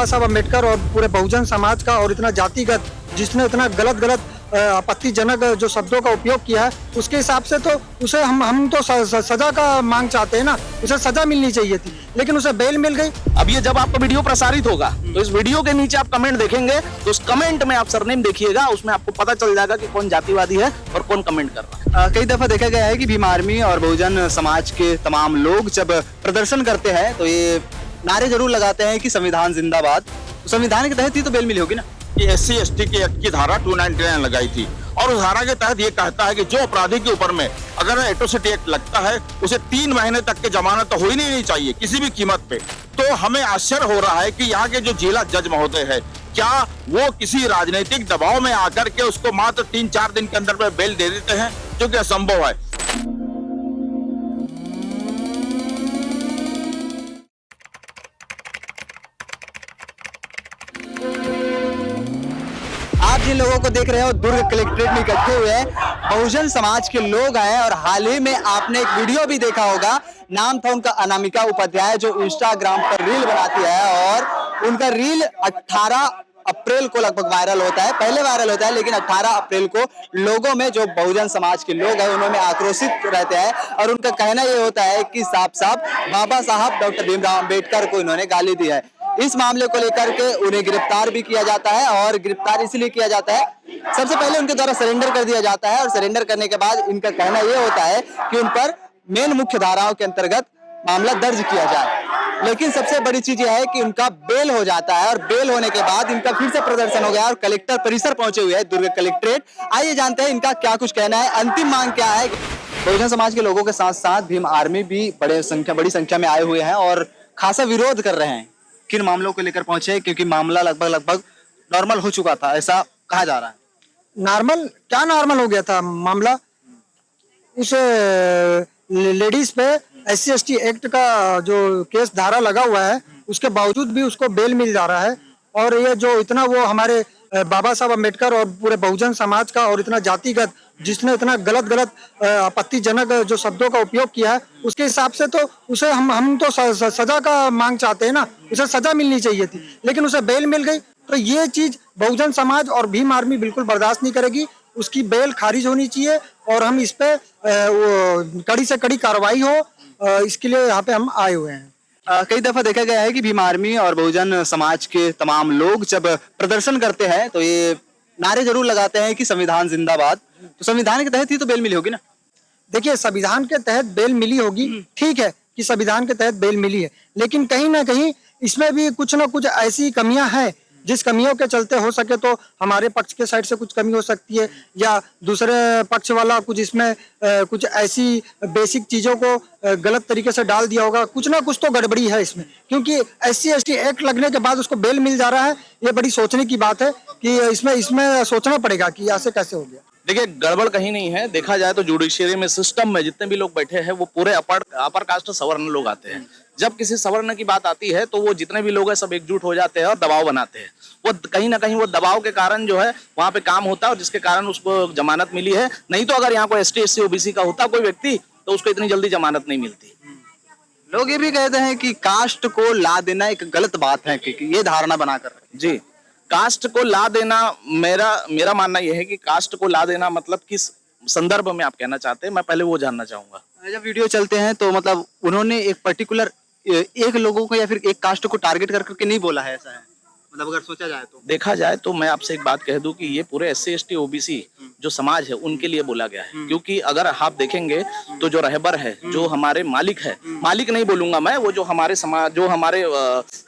बाबा साहब अम्बेडकर और पूरे बहुजन समाज का और इतना जातिगत जिसने इतना गलत आपत्तिजनक जो शब्दों का उपयोग किया है, उसके हिसाब से तो उसे हम तो सजा का मांग चाहते हैं ना, उसे सजा मिलनी चाहिए थी, लेकिन उसे बेल मिल गई। अब ये जब आपका वीडियो प्रसारित होगा तो इस वीडियो के नीचे आप कमेंट देखेंगे, तो उस कमेंट में आप सरनेम देखिएगा, उसमें आपको पता चल जाएगा कि कौन जातिवादी है और कौन कमेंट कर रहा है। कई दफा देखा गया है कि भीम आर्मी और बहुजन समाज के तमाम लोग जब प्रदर्शन करते हैं तो ये नारे जरूर लगाते हैं कि संविधान जिंदाबाद। तो संविधान के तहत ही तो बेल मिली होगी ना। ये SC/ST की एक्ट की धारा 299 लगाई थी और उस धारा के तहत ये कहता है कि जो अपराधी के ऊपर में अगर एट्रोसिटी एक्ट लगता है उसे 3 महीने तक की जमानत तो हो ही नहीं चाहिए किसी भी कीमत पे। तो हमें आश्चर्य हो रहा है कि यहाँ के जो जिला जज महोदय है, क्या वो किसी राजनीतिक दबाव में आकर के उसको मात्र 3-4 दिन के अंदर में बेल दे देते हैं, जो कि असंभव है। आप जिन लोगों को देख रहे हो दुर्ग कलेक्ट्रेट में इकट्ठे हुए हैं बहुजन समाज के लोग आए और हाल ही में आपने एक वीडियो भी देखा होगा, नाम था उनका अनामिका उपाध्याय, जो इंस्टाग्राम पर रील बनाती है और उनका रील 18 अप्रैल को लगभग वायरल होता है। पहले वायरल होता है लेकिन 18 अप्रैल को लोगों में जो बहुजन समाज के लोग हैं उन्होंने आक्रोशित रहते हैं और उनका कहना ये होता है कि साफ साफ बाबा साहब डॉक्टर भीमराव अंबेडकर को इन्होंने गाली दी है। इस मामले को लेकर के उन्हें गिरफ्तार भी किया जाता है और गिरफ्तार इसलिए किया जाता है, सबसे पहले उनके द्वारा सरेंडर कर दिया जाता है और सरेंडर करने के बाद इनका कहना यह होता है कि उन पर मेन मुख्य धाराओं के अंतर्गत मामला दर्ज किया जाए। लेकिन सबसे बड़ी चीज यह है कि उनका बेल हो जाता है और बेल होने के बाद इनका फिर से प्रदर्शन हो गया और कलेक्टर परिसर पहुंचे हुए हैं दुर्ग कलेक्ट्रेट। आइए जानते हैं इनका क्या कुछ कहना है, अंतिम मांग क्या है। बहुजन समाज के लोगों के साथ साथ भीम आर्मी भी बड़ी संख्या में आए हुए हैं और खासा विरोध कर रहे हैं। किन मामलों को लेकर पहुंचे, क्योंकि मामला लगभग नॉर्मल हो चुका था ऐसा कहा जा रहा है। नॉर्मल क्या नॉर्मल हो गया था मामला, उस लेडीज पे SC/ST एक्ट का जो केस धारा लगा हुआ है उसके बावजूद भी उसको बेल मिल जा रहा है। और ये जो इतना वो हमारे बाबा साहब अम्बेडकर और पूरे बहुजन समाज का और इतना जातिगत जिसने इतना गलत आपत्तिजनक जो शब्दों का उपयोग किया है, उसके हिसाब से तो उसे हम तो सजा का मांग चाहते हैं ना, उसे सजा मिलनी चाहिए थी, लेकिन उसे बेल मिल गई। तो ये चीज बहुजन समाज और भीम आर्मी बिल्कुल बर्दाश्त नहीं करेगी, उसकी बेल खारिज होनी चाहिए और हम इस पे कड़ी से कड़ी कार्रवाई हो, इसके लिए यहाँ पे हम आए हुए हैं। कई दफा देखा गया है कि भीम आर्मी और बहुजन समाज के तमाम लोग जब प्रदर्शन करते हैं तो ये नारे जरूर लगाते हैं कि संविधान जिंदाबाद। तो संविधान के तहत ही तो बेल मिली होगी ना। देखिए, संविधान के तहत बेल मिली होगी, ठीक है कि संविधान के तहत बेल मिली है, लेकिन कहीं ना कहीं इसमें भी कुछ ना कुछ ऐसी कमियां हैं जिस कमियों के चलते हो सके तो हमारे पक्ष के साइड से कुछ कमी हो सकती है या दूसरे पक्ष वाला कुछ इसमें कुछ ऐसी बेसिक चीज़ों को गलत तरीके से डाल दिया होगा। कुछ ना कुछ तो गड़बड़ी है इसमें, क्योंकि SC/ST एक्ट लगने के बाद उसको बेल मिल जा रहा है। ये बड़ी सोचने की बात है कि इसमें सोचना पड़ेगा कि ऐसे कैसे हो गया। देखिए, गड़बड़ कहीं नहीं है। देखा जाए तो जुडिशियरी में, सिस्टम में जितने भी लोग बैठे हैं वो पूरे अपर कास्ट सवर्ण लोग आते हैं। जब किसी सवर्ण की बात आती है तो वो जितने भी लोग हैं सब एकजुट हो जाते हैं और दबाव बनाते हैं। वो कहीं ना कहीं वो दबाव के कारण जो है वहाँ पे काम होता है और जिसके कारण उसको जमानत मिली है। नहीं तो अगर यहाँ कोई ST SC OBC का होता कोई व्यक्ति तो उसको इतनी जल्दी जमानत नहीं मिलती। लोग ये भी कहते हैं कि कास्ट को ला देना एक गलत बात है, कि ये धारणा बनाकर। जी, कास्ट को ला देना, मेरा मानना यह है कि कास्ट को ला देना मतलब किस संदर्भ में आप कहना चाहते हैं, मैं पहले वो जानना चाहूंगा। जब वीडियो चलते हैं तो मतलब उन्होंने एक पर्टिकुलर एक लोगों को या फिर एक कास्ट को टारगेट करके नहीं बोला है, ऐसा है मतलब अगर सोचा जाए तो। देखा जाए तो मैं आपसे एक बात कह दूं कि ये पूरे SC ST OBC जो समाज है उनके लिए बोला गया है। क्योंकि अगर आप देखेंगे तो जो रहबर है, जो हमारे मालिक है, मालिक नहीं बोलूंगा मैं, वो जो हमारे समाज, जो हमारे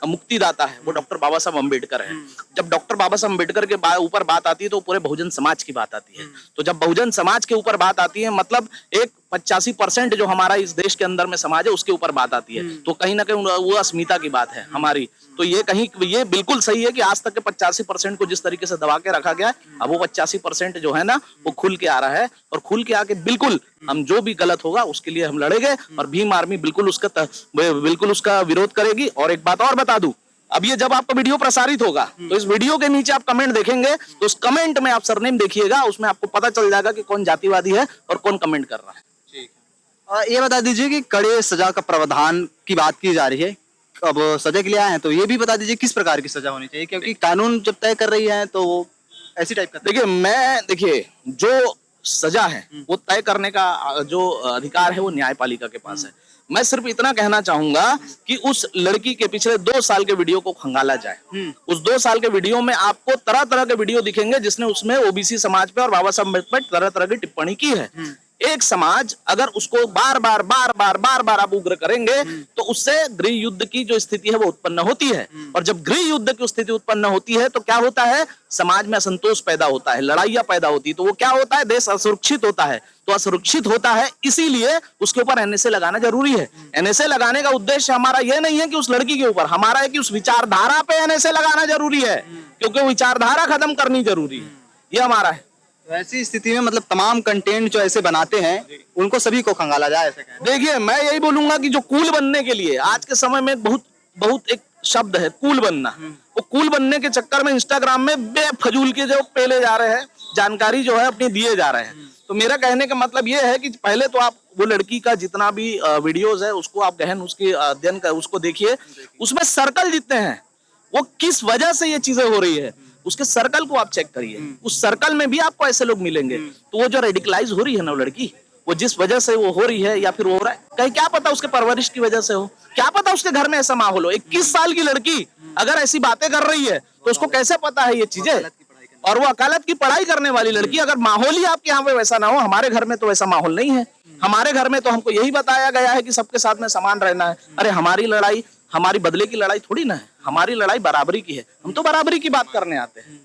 मुक्तिदाता है वो डॉक्टर बाबा साहब अम्बेडकर है। जब डॉक्टर बाबा साहब अम्बेडकर के ऊपर बात आती है तो पूरे बहुजन समाज की बात आती है। तो जब बहुजन समाज के ऊपर बात आती है मतलब एक 85% जो हमारा इस देश के अंदर में समाज है उसके ऊपर बात आती है, तो कहीं ना कहीं वो अस्मिता की बात है हमारी। तो ये बिल्कुल सही है कि आज तक के 85% को जिस तरीके से दबा के रखा गया है, अब वो 85% जो है ना वो खुल के आ रहा है और खुल के आके बिल्कुल हम जो भी गलत होगा उसके लिए हम लड़ेंगे और भीम आर्मी बिल्कुल उसका विरोध करेगी। और एक बात और बता दूं, अब ये जब आपका वीडियो प्रसारित होगा तो इस वीडियो के नीचे आप कमेंट देखेंगे, तो उस कमेंट में आप सरनेम देखिएगा, उसमें आपको पता चल जाएगा कि कौन जातिवादी है और कौन कमेंट कर रहा है। ये बता दीजिए कि कड़े सजा का प्रावधान की बात की जा रही है, अब सजा के लिए आए हैं तो ये भी बता दीजिए किस प्रकार की सजा होनी चाहिए, क्योंकि कानून जब तय कर रही है तो वो ऐसी टाइप का। देखिए जो सजा है वो तय करने का जो अधिकार है वो न्यायपालिका के पास है। मैं सिर्फ इतना कहना चाहूंगा कि उस लड़की के पिछले 2 साल के वीडियो को खंगाला जाए। उस 2 साल के वीडियो में आपको तरह तरह के वीडियो दिखेंगे जिसने उसमें ओबीसी समाज पे और बाबा साहब अम्बेडकर पे तरह तरह की टिप्पणी की है। एक समाज अगर उसको बार बार आप उग्र करेंगे तो उससे गृह युद्ध की जो स्थिति है वो उत्पन्न होती है, और जब गृह युद्ध की स्थिति उत्पन्न होती है तो क्या होता है, समाज में असंतोष पैदा होता है, लड़ाइयां पैदा होती है, तो वो क्या होता है, देश असुरक्षित होता है। तो असुरक्षित होता है, इसीलिए उसके ऊपर एनएसए लगाना जरूरी है। एनएसए लगाने का उद्देश्य हमारा यह नहीं है कि उस लड़की के ऊपर, हमारा है कि उस विचारधारा पे एनएसए लगाना जरूरी है, क्योंकि विचारधारा खत्म करनी जरूरी है, ये हमारा है। तो ऐसी स्थिति में मतलब तमाम कंटेंट जो ऐसे बनाते हैं उनको सभी को खंगाला जाए, ऐसा कहें। देखिए मैं यही बोलूंगा कि जो कूल बनने के लिए आज के समय में बहुत एक शब्द है कूल बनना, वो कूल बनने के चक्कर में इंस्टाग्राम में बेफजूल के जो पेले जा रहे हैं, जानकारी जो है अपनी दिए जा रहे हैं। तो मेरा कहने का मतलब ये है कि पहले तो आप वो लड़की का जितना भी वीडियोस है उसको आप गहन उसकी अध्ययन कर उसको देखिए, उसमें सर्कल जितने हैं वो किस वजह से ये चीजें हो रही है उसके सर्कल को आप चेक करिए। उस सर्कल में भी आपको ऐसे लोग मिलेंगे। तो वो जो रेडिकलाइज हो रही है ना लड़की, वो जिस वजह से वो हो रही है या फिर वो हो रहा है, कहीं क्या पता उसके परवरिश की वजह से हो, क्या पता उसके घर में ऐसा माहौल हो। 21 साल की लड़की अगर ऐसी बातें कर रही है तो उसको कैसे पता है ये चीजें, और वो वकालत की पढ़ाई करने वाली लड़की, अगर माहौल ही आपके यहाँ पे वैसा ना हो। हमारे घर में तो वैसा माहौल नहीं है। हमारे घर में तो हमको यही बताया गया है कि सबके साथ में समान रहना है। अरे हमारी लड़ाई हमारी बदले की लड़ाई थोड़ी ना है, हमारी लड़ाई बराबरी की है। हम तो बराबरी की बात करने आते हैं।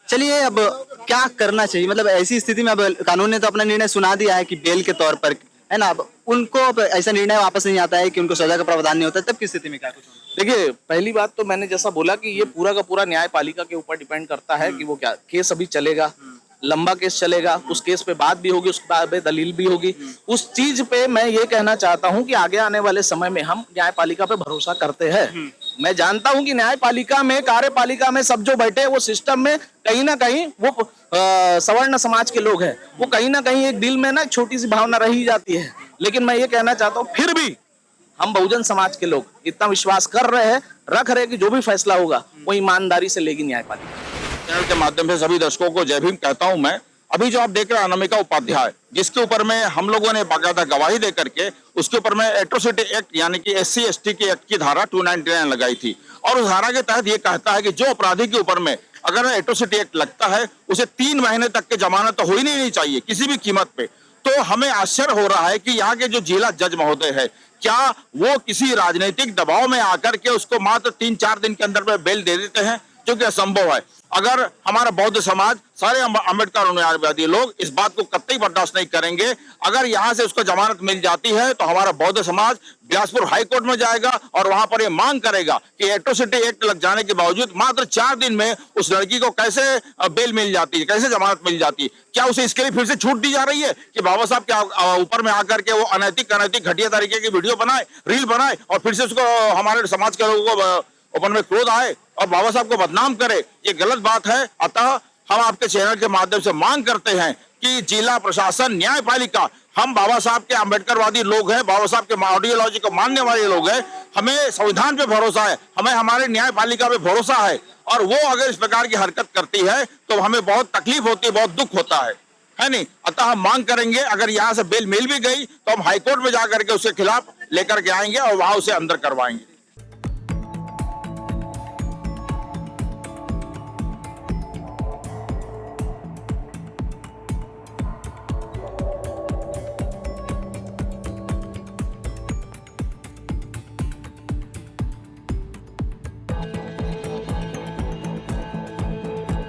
चलिए अब क्या करना चाहिए, मतलब ऐसी स्थिति में अब कानून ने तो अपना निर्णय सुना दिया है कि बेल के तौर पर, है ना, अब उनको अब ऐसा निर्णय वापस नहीं आता है कि उनको सजा का प्रावधान नहीं होता, तब की स्थिति में क्या कुछ होना? देखिए पहली बात तो मैंने जैसा बोला कि ये पूरा का पूरा न्यायपालिका के ऊपर डिपेंड करता है कि वो क्या केस अभी चलेगा, लंबा केस चलेगा, उस केस पे बात भी होगी, उसके बाद दलील भी होगी। उस चीज पे मैं ये कहना चाहता हूं कि आगे आने वाले समय में हम न्यायपालिका पे भरोसा करते हैं। मैं जानता हूं कि न्यायपालिका में, कार्यपालिका में सब जो बैठे हैं वो सिस्टम में कहीं ना कहीं वो सवर्ण समाज के लोग हैं, वो कहीं ना कहीं एक दिल में ना छोटी सी भावना रही जाती है। लेकिन मैं ये कहना चाहता हूँ फिर भी हम बहुजन समाज के लोग इतना विश्वास कर रहे हैं, रख रहे हैं कि जो भी फैसला होगा वो ईमानदारी से लेगी न्यायपालिका। चैनल के माध्यम से सभी दर्शकों को जय भीम कहता हूं। मैं अभी जो आप देख रहे हैं अनामिका उपाध्याय, जिसके ऊपर में हम लोगों ने बाकायदा गवाही दे करके उसके ऊपर में एट्रोसिटी एक्ट यानी कि SC/ST के एक्ट की धारा 299 लगाई थी, और उस धारा के तहत ये कहता है कि जो अपराधी के ऊपर में अगर एट्रोसिटी एक्ट लगता है उसे 3 महीने तक की जमानत तो हो ही नहीं चाहिए किसी भी कीमत पे। तो हमें आश्चर्य हो रहा है कि यहाँ के जो जिला जज महोदय है, क्या वो किसी राजनीतिक दबाव में आकर के उसको मात्र 3-4 दिन के अंदर में बेल दे देते हैं, जो कि असंभव है। अगर हमारा बौद्ध समाज, सारे अम्बेडकर अनुयायी लोग इस बात को कतई बर्दाश्त नहीं करेंगे। अगर यहाँ से उसको जमानत मिल जाती है तो हमारा बौद्ध समाज बिलासपुर हाई कोर्ट में जाएगा और वहां पर ये मांग करेगा कि एट्रोसिटी एक्ट लग जाने के बावजूद मात्र 4 दिन में उस लड़की को कैसे बेल मिल जाती है, कैसे जमानत मिल जाती है। क्या उसे इसके लिए फिर से छूट दी जा रही है कि बाबा साहब के ऊपर में आकर के वो अनैतिक घटिया तरीके की वीडियो बनाए, रील बनाए और फिर से उसको हमारे समाज के लोगों को ओपन में क्रोध आए और बाबा साहब को बदनाम करे? ये गलत बात है। अतः हम आपके चैनल के माध्यम से मांग करते हैं कि जिला प्रशासन, न्यायपालिका, हम बाबा साहब के अम्बेडकरवादी लोग हैं, बाबा साहब के आइडियोलॉजी को मानने वाले लोग हैं, हमें संविधान पे भरोसा है, हमें हमारे न्यायपालिका पे भरोसा है, और वो अगर इस प्रकार की हरकत करती है तो हमें बहुत तकलीफ होती है, बहुत दुख होता है नहीं? अतः हम मांग करेंगे, अगर यहाँ से बेल मिल भी गई तो हम हाईकोर्ट में जाकर के उसके खिलाफ लेकर के आएंगे और वहां उसे अंदर करवाएंगे।